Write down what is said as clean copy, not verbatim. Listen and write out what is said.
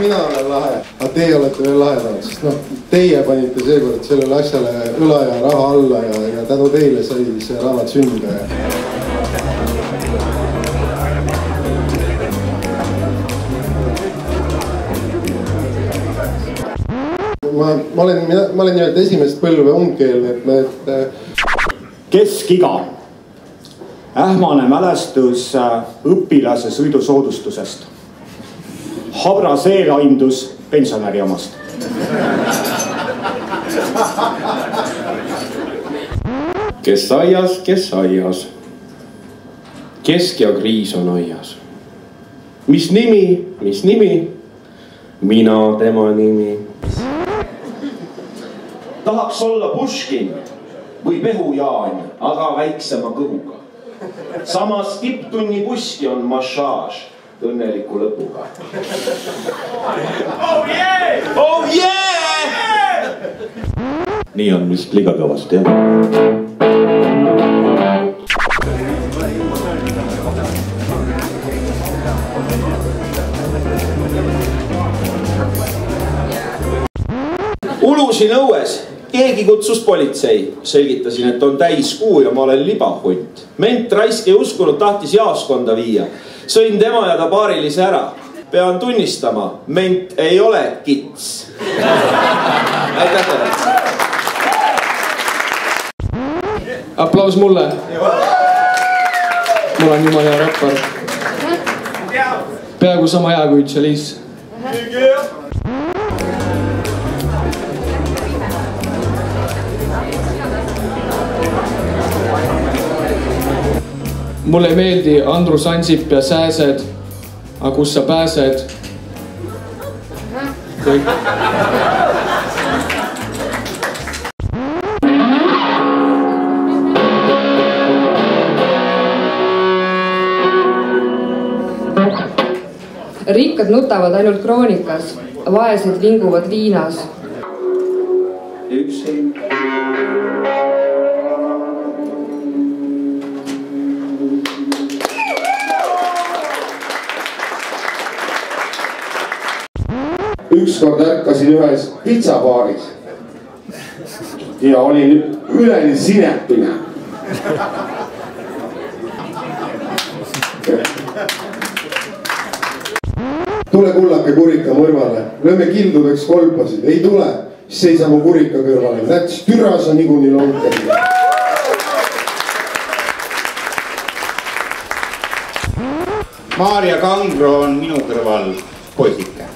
mina olen lahe, aga teie olete veel lahedamad, sest teie panite seekord sellele asjale õla ja raha alla ja tänu teile sai see raamat sündida. Ma olen nimelt esimest põlve onkel, et Keskiga. Ähmane mälestus õpilase sõidusoodustusest. Habra seelaindus pensionäri omast. Kes aias. Kesk ja Kriis on aias. Mis nimi? Mina tema nimi. Tahaks olla Puškin või Pehujaan, aga väiksema kõhuga. Samas tipptunni kuski on massaaž õnneliku lõpuga. Oh yeah! Oh yeah! Nii on vist liiga kõvasti, jah? Ulusin õues. Keegi kutsus politsei. Selgitasin, et on täiskuu ja ma olen libahunt. Ment raisk ei uskunud, tahtis jaoskonda viia. Sõin tema ja ta paarilise ära. Pean tunnistama, ment ei ole kits. Aitäh teile. Aplaus mulle. Mul on jumala hea rappar. Peaaegu sama hea kui Chalice. Mulle ei meeldi Andrus Ansip ja Sääsed, aga kus sa pääsed? Kõik. Rikkad nutavad ainult kroonikas, vaesed vinguvad viinas. Üks hing. Ükskord ärkasin ühes pitsabaaris ja olin üleni sinepine. Tule kullake kurika mõrvale, lööme kildudeks kolpasid, ei tule, seisa mu kurika kõrvale, näts türa sa niikuinii lonkasi. Maarja Kangro on minu kõrval poisike.